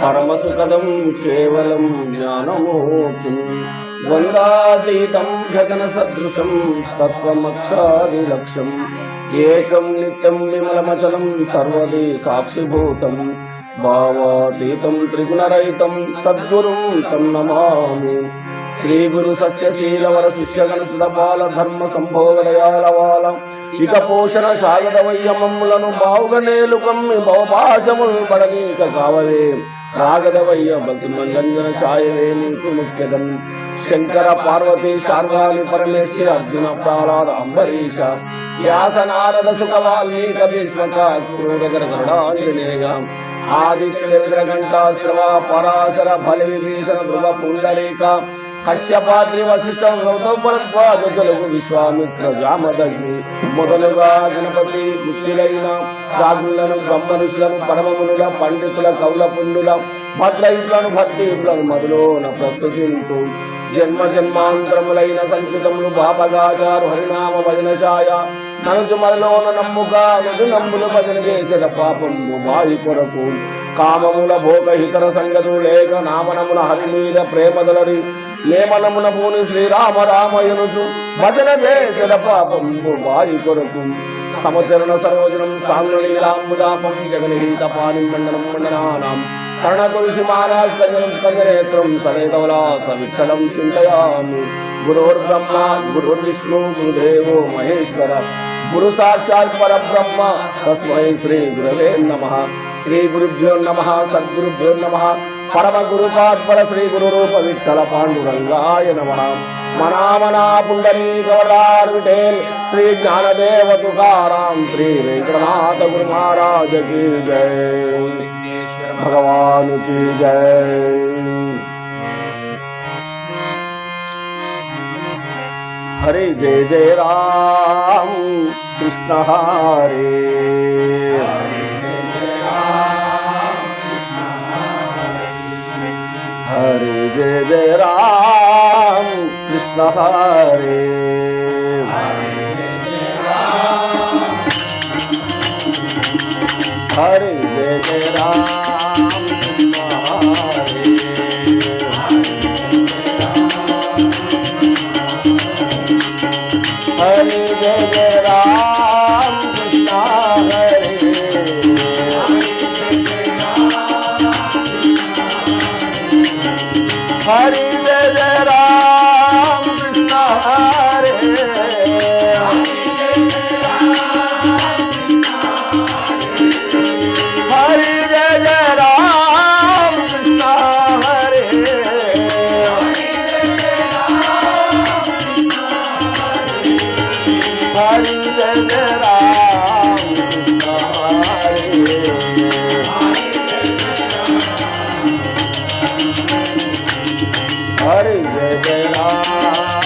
परमसुखदं केवलं ज्ञानमूर्तिं द्वन्द्वातीतं गगनसदृशं तत्त्वमक्षादिलक्ष्यम् एकं नित्यं विमलमचलं सर्वदि साक्षिभूतं भावातीतं त्रिगुणरहितं सद्गुरुं तं नमामि। श्रीगुरु सस्यशीलवर शिष्यगणसुतपाल धर्म संभोगदयालवाल ఇక పోషణ సాగదవయ్యమమ్ములను బావుగనేలుకమ్మి భవపాశముల్ పడనీక కావవే రాగదవయ్య భక్తులంజన సాయవే నీకు ముఖ్యదం శంకర పార్వతీ శార్గాని పరమేష్ఠి అర్జున ప్రహ్లాద అంబరీష వ్యాస నారద సుఖ వాల్మీక భీష్మక క్రూరగర గరుడాంజనేయ ఆదిత్య ఇంద్రఘంటాశ్రవ పరాశర బలి విభీషణ ధ్రువ పుండరీక కశ్యపాద్రి వశిష్ఠ గౌతమ భరద్వాజ జలుగు విశ్వామిత్ర జామదగ్ని మొదలుగా గణపతి ముక్తులైన రాజులను బ్రహ్మ ఋషులను పరమమునుల పండితుల కౌల పుండుల భద్రయులను భక్తియులను మధులోన ప్రస్తుతింతు జన్మ జన్మాంతరములైన సంచితములు బాపగాచారు హరినామ భజనశాయ ననుచు మదిలోన నమ్ముగా నదు నమ్ములు భజన చేసేద పాపము వాయు కొరకు కామముల భోగహితర సంగతులు లేక నామనముల హరి మీద ప్రేమదలరి లేమనమున పూని శ్రీరామ రామయనుసు భజన చేసేద పాపము వాయు కొరకు సమచరణ సరోజనం సాంగళీలాంబుదాపం జగనిహిత పాని మండలం మండనానాం కర్ణ తులసి మాలాస్కంజనం స్కంజనేత్రం సనేతవలాస విఠలం చింతయామి గురుర్బ్రహ్మ గురుర్విష్ణు గురుదేవో మహేశ్వర గురు సాక్షాత్ పరబ్రహ్మ తస్మై శ్రీ గురవే నమః శ్రీ గురుభ్యో నమః సద్గురుభ్యో నమః పరమ గురుపాత్పర శ్రీ గురు రూప విఠల పాండురంగాయ నమః మనామనా పుండరీకవరార్ విఠేల్ శ్రీ జ్ఞానదేవ తుకారాం శ్రీ వెంకటనాథ గురు మహారాజ్ की जय भगवान की जय। हरे जय जय राम कृष्ण हरे हरे जय जय राम कृष्ण हरे हरे जय जय राम हरे जय जय राम कृष्ण हरे हरे जय जय राम कृष्ण हरे हरे जय जय राम कृष्ण हरे हरे जय जय राम कृष्ण हरे हरे जय जय राम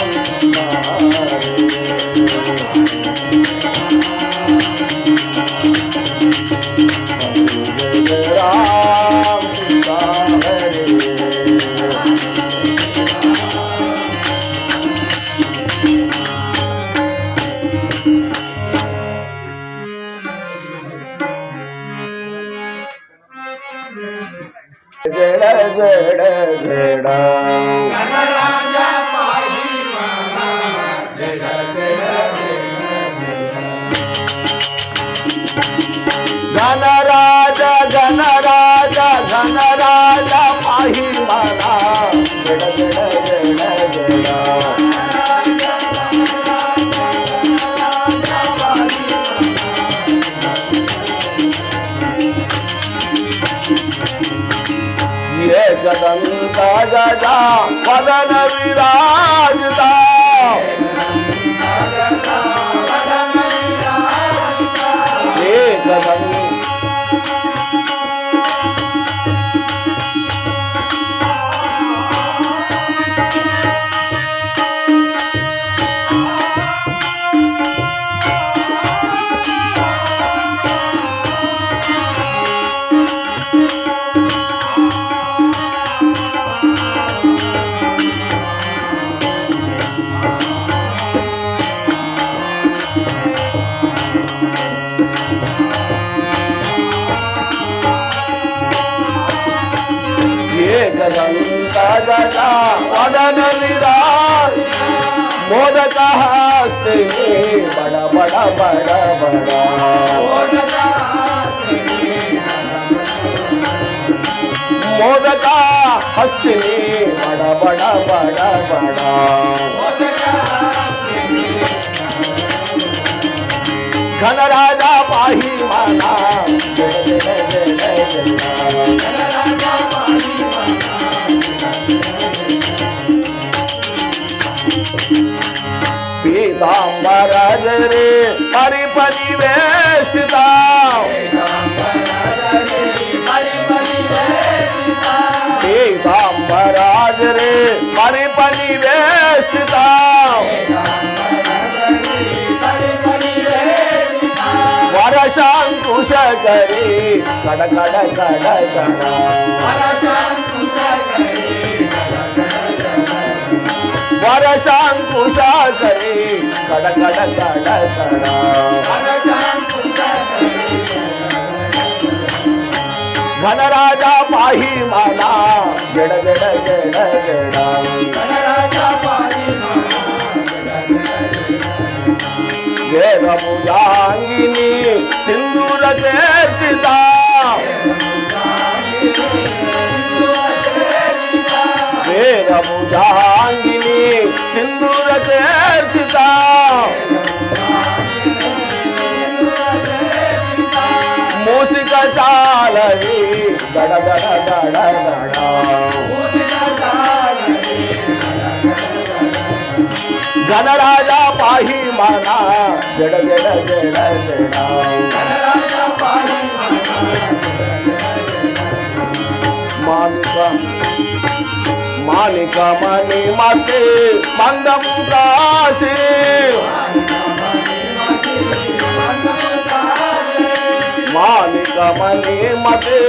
कृष्ण जड़ जड़ जड़ गणराजा पाहि माना जड़ जड़ गणराजा गणराजा गणराजा पाहि माना जड़ जड़ जड़ ये गदंता गदा वदन विराजता ये गदंता गजा वदन विराज मोदक हस्ते बड़ा बड़ा बड़ा बड़ा मोदक हस्ते बड़ा बड़ा बड़ा बड़ा घन राजा पाही माना जय जय जय पीतांबर रे परिपरिवेष्टिता पीतांबर रे परिपरिवेष्टिता वरशांकुश करी कड़ कड़ कड़ कड़ वरशांकुश करी कड़ कड़ कड़ कड़ घन राजा पाही माना जड़ जड़ जड़ जड़ वेद भुजांगिनी सिंदूर चर्चिता वेद भुजांगिनी सिंदूर चर्चिता मूसिक चालवी गड़ गड़ गड़ घन राजा पाही माना जड़ जड़ जड़ मालिका मालिका मणि मते मंद मुकासी मालिका मणि मते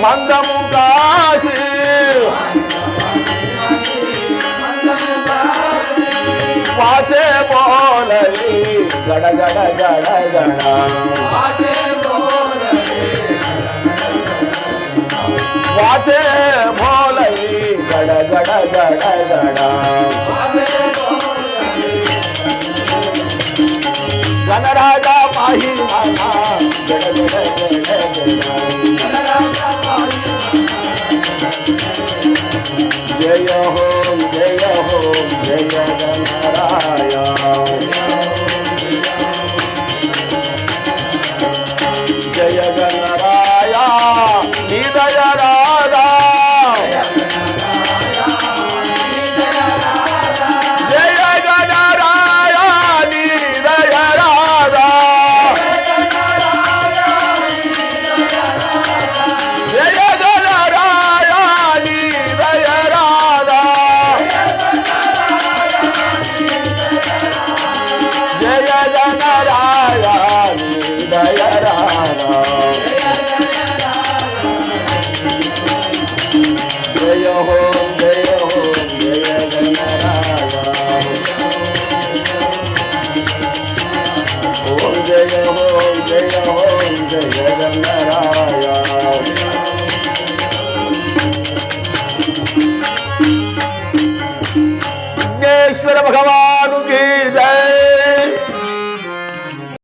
मंद मुकासी वाचे बोलली गड़ गड़ गड़ गड़ वाचे बोलली गड़ गड़ गड़ गड़ घन राजा पाही माना जड़ जड़ जड़